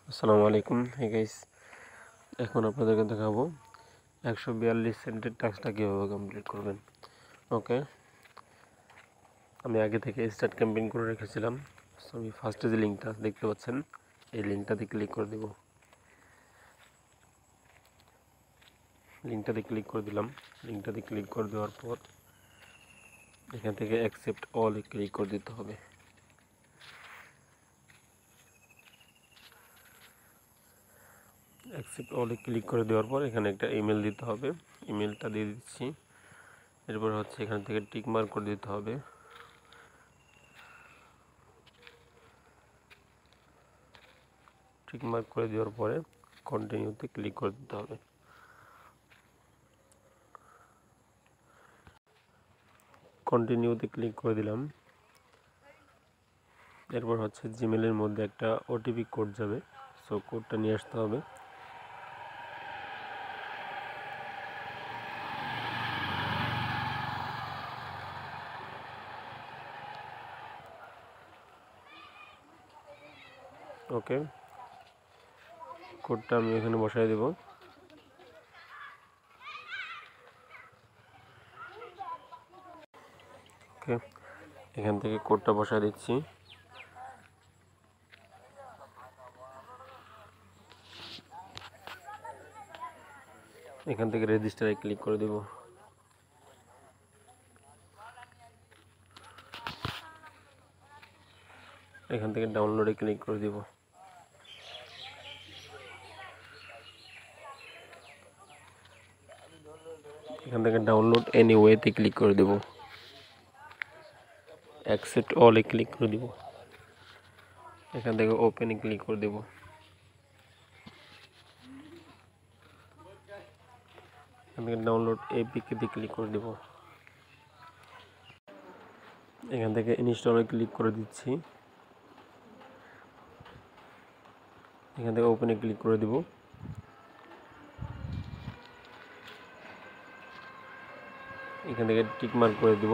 আসসালামু আলাইকুম। Hey guys, এখন আপনাদেরকে দেখাবো 142 সেন্টের টাস্কটা কীভাবে কমপ্লিট করবেন। ওকে, আমি আগে থেকে স্টার্ট ক্যাম্পেইন করে রেখেছিলাম। সো আমি ফার্স্টে যে লিঙ্কটা দেখতে পাচ্ছেন, এই লিঙ্কটাতে ক্লিক করে দিব। লিঙ্কটাতে ক্লিক করে দিলাম। লিঙ্কটাতে ক্লিক করে দেওয়ার পর এখান থেকে অ্যাকসেপ্ট অলে ক্লিক করে দিতে হবে। অ্যাকসেপ্ট অলে ক্লিক করে দেওয়ার পর এখানে একটা ইমেল দিতে হবে। ইমেলটা দিয়ে দিচ্ছি। এরপর হচ্ছে এখান থেকে টিক মার্ক করে দিতে হবে। টিক মার্ক করে দেওয়ার পরে কন্টিনিউতে ক্লিক করে দিতে হবে। কন্টিনিউতে ক্লিক করে দিলাম। এরপর হচ্ছে জিমেলের মধ্যে একটা ওটিপি কোড যাবে, সো কোডটা নিয়ে আসতে হবে। ওকে, কোডটা আমি এখানে বসাই দেব। ওকে, এখান থেকে কোডটা বসাই দিচ্ছি। এখান থেকে রেজিস্টারে ক্লিক করে দেব। এখান থেকে ডাউনলোডে ক্লিক করে দিব। এখান থেকে ডাউনলোড এনিওয়েতে ক্লিক করে দেব। অ্যাকসেপ্ট অলে ক্লিক করে দিব। এখান থেকে ওপেনে ক্লিক করে দেব। এখান থেকে ডাউনলোড এপিকেতে ক্লিক করে দেব। এখান থেকে ইনস্টলে ক্লিক করে দিচ্ছি। এখান থেকে ওপেনে ক্লিক করে দিব। এখান থেকে টিক মার্ক করে দিব।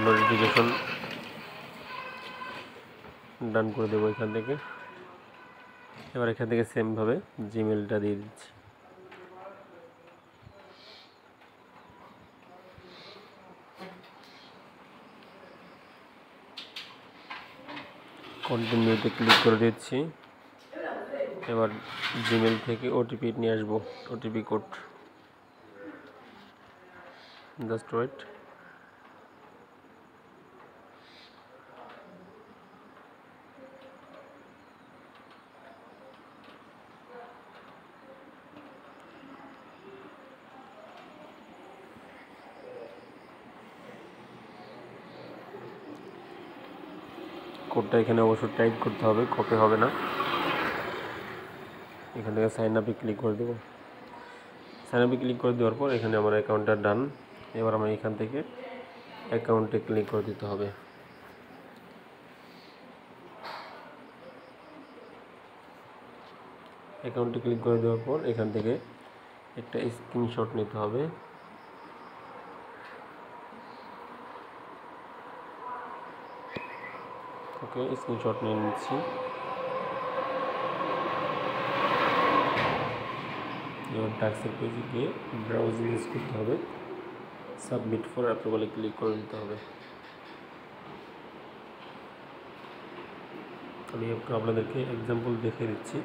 নোটিফিকেশন ডান করে দেবো এখান থেকে। এবার এখান থেকে সেমভাবে জিমেলটা দিয়ে দিচ্ছি। কন্টিনিউতে ক্লিক করে দিচ্ছি। এবার জিমেল থেকে ওটিপি নিয়ে আসবো, ওটিপি কোড। Just wait. কোডটা এখানে অবশ্যই টাইপ করতে হবে, কপি হবে না। এখান থেকে সাইন আপে ক্লিক করে দেবো। সাইন আপে ক্লিক করে দেওয়ার পর এখানে আমার অ্যাকাউন্টটা ডান। এবার আমার এখান থেকে অ্যাকাউন্টে ক্লিক করে দিতে হবে। অ্যাকাউন্টে ক্লিক করে দেওয়ার পর এখান থেকে একটা স্ক্রিনশট নিতে হবে। ওকে, স্ক্রিনশট নিয়ে নিচ্ছি। এবার টাস্কের পেজে গিয়ে ব্রাউজিং ইউজ করতে হবে। সাবমিট ফর অ্যাপ্রুভালে ক্লিক করে দিতে হবে। আমি আপনাদেরকে এক্সাম্পল দেখিয়ে দিচ্ছি।